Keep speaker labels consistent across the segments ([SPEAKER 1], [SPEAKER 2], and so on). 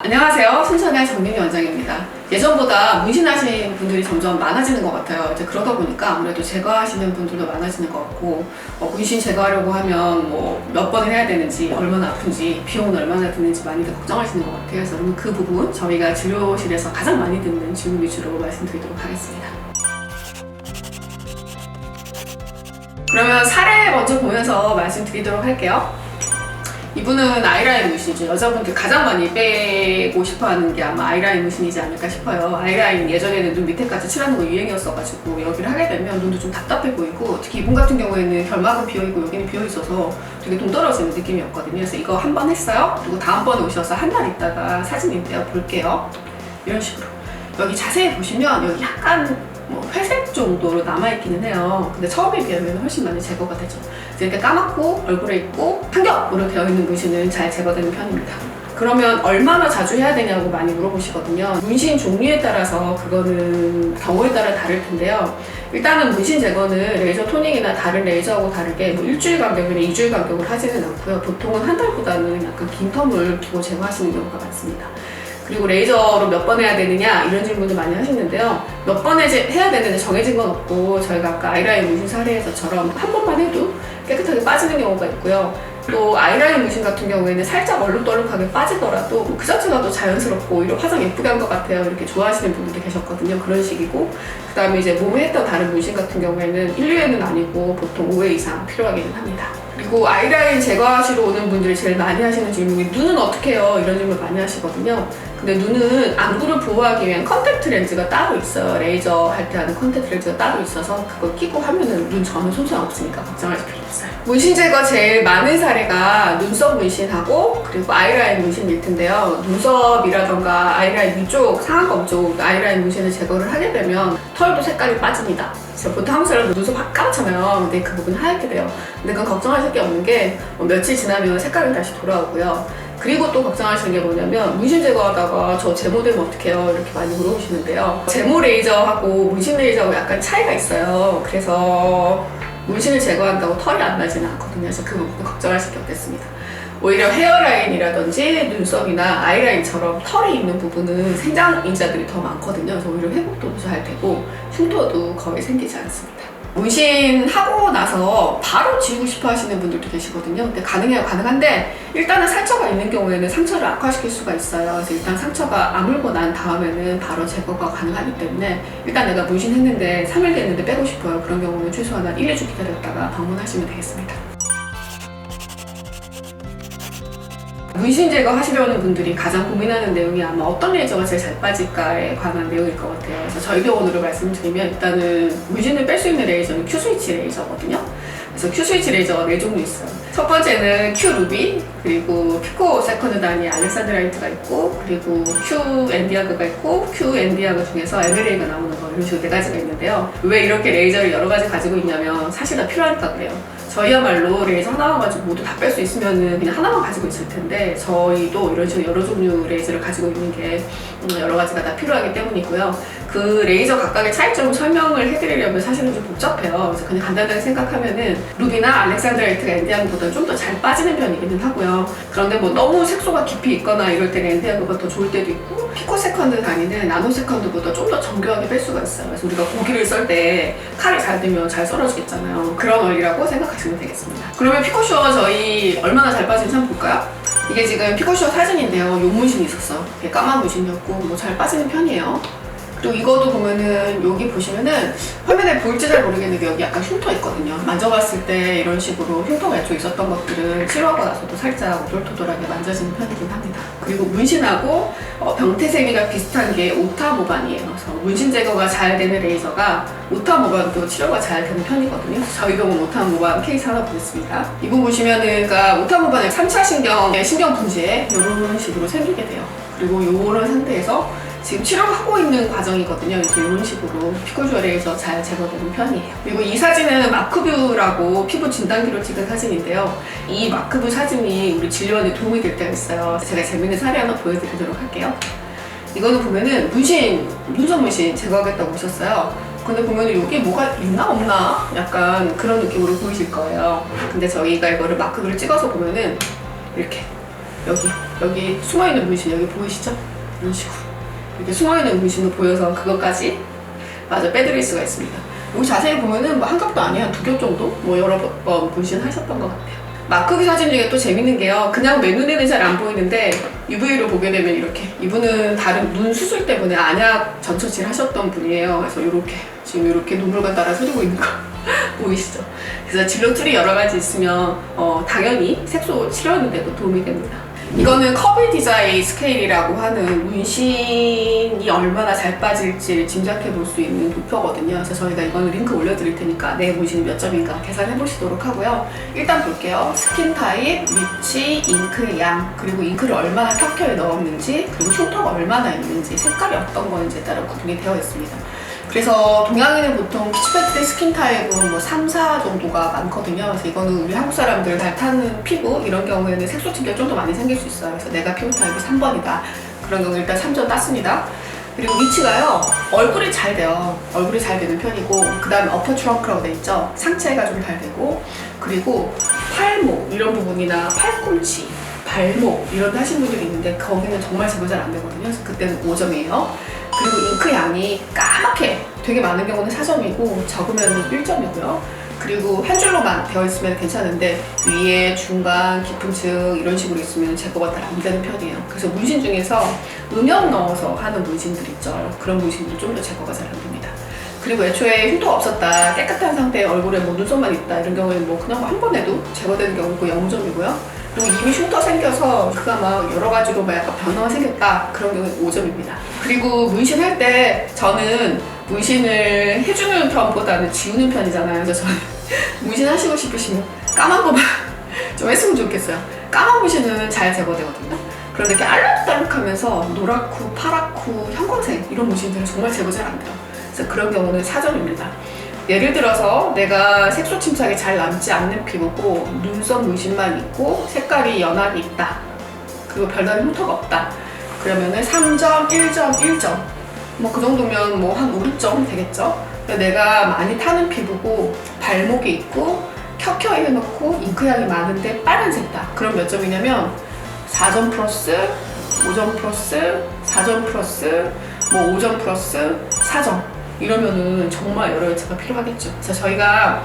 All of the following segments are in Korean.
[SPEAKER 1] 안녕하세요. 순천의 정민희 원장입니다. 예전보다 문신하신 분들이 점점 많아지는 것 같아요. 이제 그러다 보니까 아무래도 제거하시는 분들도 많아지는 것 같고, 문신 제거하려고 하면 몇 번을 해야 되는지, 얼마나 아픈지, 비용은 얼마나 드는지 많이들 걱정하시는 것 같아요. 그래서 여러분 그 부분 저희가 진료실에서 가장 많이 듣는 질문 위주로 말씀드리도록 하겠습니다. 그러면 사례 먼저 보면서 말씀드리도록 할게요. 이분은 아이라인 문신이죠. 여자분들 가장 많이 빼고 싶어하는 게 아마 아이라인 문신이지 않을까 싶어요. 아이라인 예전에는 눈 밑에까지 칠하는 거 유행이었어가지고 여기를 하게 되면 눈도 좀 답답해 보이고, 특히 이분 같은 경우에는 결막은 비어있고 여기는 비어있어서 되게 동떨어지는 느낌이었거든요. 그래서 이거 한 번 했어요. 그리고 다음번에 오셔서 한 달 있다가 사진인데요. 볼게요. 이런 식으로 여기 자세히 보시면 여기 약간 회색 정도로 남아있기는 해요. 근데 처음에 비하면 훨씬 많이 제거가 되죠. 이렇게 까맣고 얼굴에 있고 한 겹으로 되어 있는 문신은 잘 제거되는 편입니다. 그러면 얼마나 자주 해야 되냐고 많이 물어보시거든요. 문신 종류에 따라서 그거는 경우에 따라 다를 텐데요. 일단은 문신 제거는 레이저 토닝이나 다른 레이저하고 다르게 일주일 간격이나 2주일 간격으로 하지는 않고요. 보통은 한 달보다는 약간 긴 텀을 두고 제거하시는 경우가 많습니다. 그리고 레이저로 몇 번 해야 되느냐 이런 질문도 많이 하시는데요. 몇 번 해야 되는데 정해진 건 없고, 저희가 아까 아이라인 문신 사례에서처럼 한 번만 해도 깨끗하게 빠지는 경우가 있고요. 또 아이라인 문신 같은 경우에는 살짝 얼룩덜룩하게 빠지더라도 그 자체가 더 자연스럽고 오히려 화장 예쁘게 한 것 같아요, 이렇게 좋아하시는 분들도 계셨거든요. 그런 식이고, 그 다음에 이제 몸에 했던 다른 문신 같은 경우에는 1회는 아니고 보통 5회 이상 필요하기는 합니다. 그리고 아이라인 제거하시러 오는 분들이 제일 많이 하시는 질문이 눈은 어떻게 해요? 이런 질문 많이 하시거든요. 근데 눈은 안구를 보호하기 위한 컨택트 렌즈가 따로 있어요. 레이저 할 때 하는 컨택트 렌즈가 따로 있어서 그걸 끼고 하면은 눈 전혀 손상 없으니까 걱정하실 필요 없어요. 문신 제거 제일 많은 사례가 눈썹 문신하고 그리고 아이라인 문신일 텐데요. 눈썹이라던가 아이라인 위쪽, 상안검 쪽 아이라인 문신을 제거를 하게 되면 털도 색깔이 빠집니다. 그래서 보통 한국 사람들 눈썹 까맣잖아요. 근데 그 부분은 하얗게 돼요. 근데 그건 걱정하실 게 없는 게 며칠 지나면 색깔이 다시 돌아오고요. 그리고 또 걱정하시는 게 뭐냐면 문신 제거하다가 저 제모 되면 어떡해요? 이렇게 많이 물어보시는데요. 제모 레이저하고 문신 레이저하고 약간 차이가 있어요. 그래서 문신을 제거한다고 털이 안 나지는 않거든요. 그래서 그 부분 걱정하실 게 없겠습니다. 오히려 헤어라인이라든지 눈썹이나 아이라인처럼 털이 있는 부분은 생장인자들이 더 많거든요. 그래서 오히려 회복도 잘 되고 흉터도 거의 생기지 않습니다. 문신하고 나서 바로 지우고 싶어 하시는 분들도 계시거든요. 근데 가능해요. 가능한데 일단은 상처가 있는 경우에는 상처를 악화시킬 수가 있어요. 그래서 일단 상처가 아물고 난 다음에는 바로 제거가 가능하기 때문에 일단 내가 문신했는데 3일 됐는데 빼고 싶어요. 그런 경우는 최소한 한 1, 2주 기다렸다가 방문하시면 되겠습니다. 문신 제거 하시려는 분들이 가장 고민하는 내용이 아마 어떤 레이저가 제일 잘 빠질까에 관한 내용일 것 같아요. 그래서 저희 병원으로 말씀드리면 일단은 문신을 뺄 수 있는 레이저는 Q-스위치 레이저거든요. 그래서 Q-스위치 레이저가 4종류 있어요. 첫 번째는 Q-루비, 그리고 피코 세컨드 단위 알렉산드라이트가 있고, 그리고 Q-엔디아그가 있고, Q-엔디아그 중에서 MLA가 나오는 거, 이런 식으로 4가지가 있는데요. 왜 이렇게 레이저를 여러 가지 가지고 있냐면 사실 다 필요하니까 그래요. 저희야말로 레이저 하나만 가지고 모두 다 뺄 수 있으면 그냥 하나만 가지고 있을 텐데, 저희도 이런 식으로 여러 종류 레이저를 가지고 있는 게 여러 가지가 다 필요하기 때문이고요. 그 레이저 각각의 차이점을 설명을 해드리려면 사실은 좀 복잡해요. 그래서 그냥 간단하게 생각하면은 루비나 알렉산드라이트가 엔디아그보다 좀 더 잘 빠지는 편이기는 하고요. 그런데 너무 색소가 깊이 있거나 이럴 때는 엔디아그가 더 좋을 때도 있고, 피코 세컨드 단위는 나노 세컨드보다 좀 더 정교하게 뺄 수가 있어요. 그래서 우리가 고기를 썰 때 칼이 잘 되면 잘 썰어지겠잖아요. 그런 원리라고 생각하시면 되겠습니다. 그러면 피코쇼 저희 얼마나 잘 빠지는지 한번 볼까요? 이게 지금 피코쇼 사진인데요. 요 문신이 있었어. 까만 문신이었고 잘 빠지는 편이에요. 그리고 이것도 보면은 여기 보시면은 화면에 보일지 잘 모르겠는데 여기 약간 흉터 있거든요. 만져봤을 때 이런 식으로 흉터가 애초에 있었던 것들은 치료하고 나서도 살짝 오돌토돌하게 만져지는 편이긴 합니다. 그리고 문신하고 병태생이가 비슷한 게 오타모반이에요. 그래서 문신 제거가 잘 되는 레이저가 오타모반도 치료가 잘 되는 편이거든요. 저희 병원 오타모반 케이스 하나 보겠습니다. 이분 보시면은 그러니까 오타모반의 3차 신경 분지에 이런 식으로 생기게 돼요. 그리고 이런 상태에서 지금 치료하고 있는 과정이거든요. 이런 식으로 피코쇼 레이저 잘 제거되는 편이에요. 그리고 이 사진은 마크뷰라고 피부 진단기로 찍은 사진인데요. 이 마크뷰 사진이 우리 진료원에 도움이 될 때가 있어요. 제가 재밌는 사례 하나 보여드리도록 할게요. 이거는 보면은 눈썹 문신 제거하겠다고 오셨어요. 근데 보면은 여기 뭐가 있나 없나 약간 그런 느낌으로 보이실 거예요. 근데 저희가 이거를 마크뷰를 찍어서 보면은 이렇게 여기 여기 숨어있는 문신 여기 보이시죠? 이런 식으로 이렇게 숨어있는 문신도 보여서 그것까지 마저 빼드릴 수가 있습니다. 여기 자세히 보면은 뭐 한 겹도 아니에요. 한 두 겹 정도 뭐 여러 번 문신 하셨던 것 같아요. 마크기 사진 중에 또 재밌는 게요. 그냥 내 눈에는 잘 안 보이는데 UV로 보게 되면 이렇게, 이분은 다른 눈 수술 때문에 안약 전처질 하셨던 분이에요. 그래서 이렇게 지금 이렇게 눈물과 따라 흐르고 있는 거 보이시죠? 그래서 진로 툴이 여러 가지 있으면 당연히 색소 치료하는데도 도움이 됩니다. 이거는 커비 디자인 스케일이라고 하는 문신이 얼마나 잘 빠질지 짐작해 볼 수 있는 도표거든요. 그래서 저희가 이거는 링크 올려드릴 테니까 내 문신이 몇 점인가 계산해 보시도록 하고요. 일단 볼게요. 스킨 타입, 위치, 잉크의 양, 그리고 잉크를 얼마나 켜켜이 넣었는지, 그리고 흉터가 얼마나 있는지, 색깔이 어떤 건지에 따라 구분이 되어 있습니다. 그래서 동양인은 보통 피치패트 스킨 타입은 뭐 3, 4 정도가 많거든요. 그래서 이거는 우리 한국 사람들 잘 타는 피부, 이런 경우에는 색소 침착이 좀 더 많이 생길 수 있어요. 그래서 내가 피부 타입이 3번이다. 그런 경우 일단 3점 땄습니다. 그리고 위치가요, 얼굴이 잘 돼요. 얼굴이 잘 되는 편이고, 그 다음에 어퍼 트렁크라고 돼 있죠. 상체가 좀 잘 되고, 그리고 팔목 이런 부분이나 팔꿈치, 발목 이런 데 하신 분들이 있는데 거기는 정말 제거 잘 안 되거든요. 그래서 그때는 5점이에요. 그리고 잉크 양이 까맣게 되게 많은 경우는 4점이고 적으면 1점이고요. 그리고 한 줄로만 되어 있으면 괜찮은데 위에, 중간, 깊은 층 이런 식으로 있으면 제거가 잘 안 되는 편이에요. 그래서 문신 중에서 음영 넣어서 하는 문신들 있죠. 그런 문신들 좀 더 제거가 잘 안 됩니다. 그리고 애초에 흉터가 없었다, 깨끗한 상태에 얼굴에 뭐 눈썹만 있다 이런 경우에는 뭐 그냥 한 번 해도 제거되는 경우고 0점이고요. 그리고 이미 흉터 생겨서 그가 막 여러 가지로 막 약간 변화가 생겼다, 그런 경우는 5점입니다. 그리고 문신할 때 저는 문신을 해주는 편보다는 지우는 편이잖아요. 그래서 저는 문신 하시고 싶으시면 까만 거만 좀 했으면 좋겠어요. 까만 문신은 잘 제거되거든요. 그런데 이렇게 알록달록하면서 노랗고 파랗고 형광색 이런 문신들은 정말 제거 잘 안 돼요. 그래서 그런 경우는 4점입니다. 예를 들어서 내가 색소 침착이 잘 남지 않는 피부고 눈썹 문신만 있고 색깔이 연하게 있다, 그리고 별다른 흉터가 없다, 그러면은 3점, 1점, 1점 뭐 그 정도면 뭐 한 5, 6점 되겠죠. 내가 많이 타는 피부고 발목이 있고 켜켜이 해놓고 잉크향이 많은데 빨간색이다, 그럼 몇 점이냐면 4점 플러스, 5점 플러스, 4점 플러스, 뭐 5점 플러스 4점, 이러면은 정말 여러 여차가 필요하겠죠. 그래서 저희가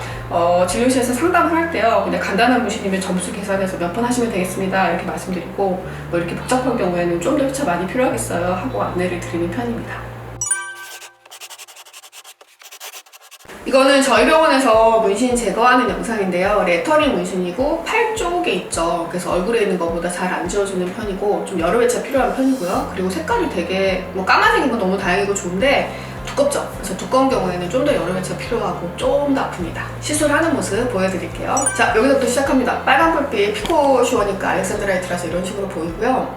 [SPEAKER 1] 진료실에서 상담을 할 때요, 그냥 간단한 문신이면 점수 계산해서 몇 번 하시면 되겠습니다 이렇게 말씀드리고, 뭐 이렇게 복잡한 경우에는 좀 더 회차 많이 필요하겠어요 하고 안내를 드리는 편입니다. 이거는 저희 병원에서 문신 제거하는 영상인데요. 레터링 문신이고 팔 쪽에 있죠. 그래서 얼굴에 있는 것보다 잘 안 지워지는 편이고 좀 여러 회차 필요한 편이고요. 그리고 색깔이 되게 뭐 까만색인 건 너무 다행이고 좋은데 두껍죠. 그래서 두꺼운 경우에는 좀 더 여러 회차 필요하고 좀 더 아픕니다. 시술하는 모습 보여드릴게요. 자, 여기서부터 시작합니다. 빨간 불빛 피코 슈어니까 알렉산드라이트라서 이런 식으로 보이고요.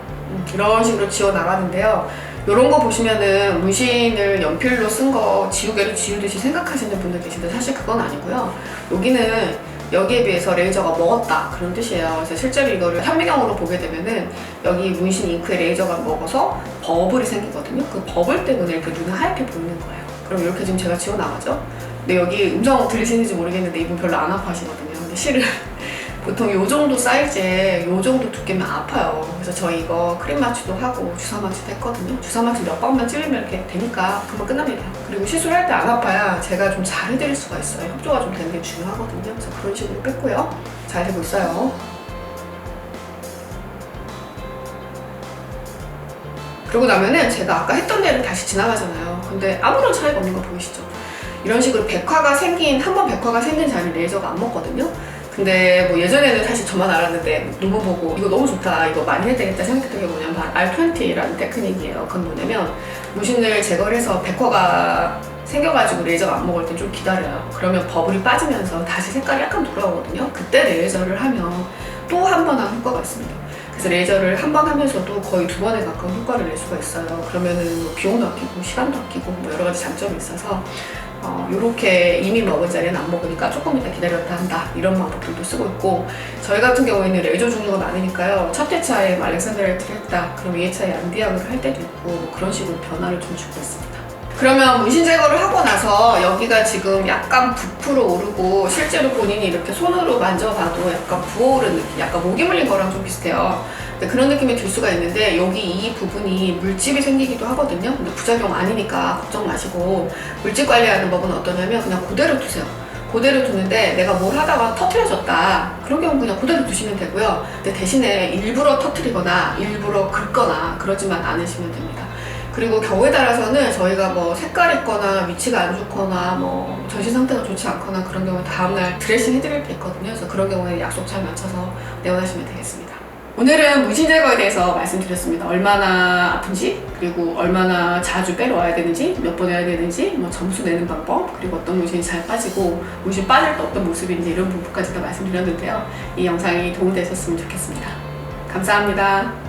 [SPEAKER 1] 이런 식으로 지워 나가는데요. 이런 거 보시면은 문신을 연필로 쓴 거 지우개로 지우듯이 생각하시는 분들 계신데 사실 그건 아니고요. 여기에 비해서 레이저가 먹었다, 그런 뜻이에요. 그래서 실제로 이거를 현미경으로 보게 되면은 여기 문신 잉크에 레이저가 먹어서 버블이 생기거든요. 그 버블 때문에 이렇게 눈이 하얗게 보이는 거예요. 그럼 이렇게 지금 제가 지워 나가죠. 근데 여기 음성 들리시는지 모르겠는데 이분 별로 안 아파하시거든요. 근데 실은 보통 요 정도 사이즈에 요 정도 두께면 아파요. 그래서 저희 이거 크림 마취도 하고 주사 마취도 했거든요. 주사 마취 몇 번만 찌르면 이렇게 되니까 금방 끝납니다. 그리고 시술할 때 안 아파야 제가 좀 잘 해드릴 수가 있어요. 협조가 좀 되는 게 중요하거든요. 그래서 그런 식으로 뺐고요. 잘 되고 있어요. 그러고 나면은 제가 아까 했던 데를 다시 지나가잖아요. 근데 아무런 차이가 없는 거 보이시죠? 이런 식으로 한번 백화가 생긴 자리를 레이저가 안 먹거든요. 근데 뭐 예전에는 사실 저만 알았는데 논문 보고 이거 너무 좋다, 이거 많이 해야 되겠다 생각했던 게 뭐냐면 R20라는 테크닉이에요. 그건 뭐냐면 문신을 제거를 해서 백화가 생겨가지고 레이저가 안 먹을 때 좀 기다려요. 그러면 버블이 빠지면서 다시 색깔이 약간 돌아오거든요. 그때 레이저를 하면 또 한 번 하는 효과가 있습니다. 그래서 레이저를 한 번 하면서도 거의 2번에 가까운 효과를 낼 수가 있어요. 그러면은 뭐 비용도 아끼고 시간도 아끼고 뭐 여러 가지 장점이 있어서 요렇게 이미 먹은 자리는 안 먹으니까 조금 이따 기다렸다 한다, 이런 방법들도 쓰고 있고, 저희 같은 경우에는 레이저 종류가 많으니까요. 첫 회차에 알렉산드라이트를 했다, 그럼 2회차에 안디아그를 할 때도 있고 뭐 그런 식으로 변화를 좀 주고 있습니다. 그러면 문신 제거를 하고 나서 여기가 지금 약간 부풀어 오르고 실제로 본인이 이렇게 손으로 만져봐도 약간 부어오른 느낌, 약간 모기 물린 거랑 좀 비슷해요. 그런 느낌이 들 수가 있는데 여기 이 부분이 물집이 생기기도 하거든요. 근데 부작용 아니니까 걱정 마시고 물집 관리하는 법은 어떠냐면 그냥 그대로 두세요. 그대로 두는데 내가 뭘 하다가 터트려졌다 그런 경우는 그냥 그대로 두시면 되고요. 근데 대신에 일부러 터트리거나 일부러 긁거나 그러지만 않으시면 됩니다. 그리고 경우에 따라서는 저희가 뭐 색깔 있거나 위치가 안 좋거나 뭐 전신 상태가 좋지 않거나 그런 경우에 다음날 드레싱 해드릴 게 있거든요. 그래서 그런 경우에 약속 잘 맞춰서 내원하시면 되겠습니다. 오늘은 문신 제거에 대해서 말씀드렸습니다. 얼마나 아픈지, 그리고 얼마나 자주 빼러 와야 되는지, 몇 번 해야 되는지, 뭐 점수 내는 방법, 그리고 어떤 문신이 잘 빠지고 문신 빠질 때 어떤 모습인지 이런 부분까지 다 말씀드렸는데요. 이 영상이 도움되셨으면 좋겠습니다. 감사합니다.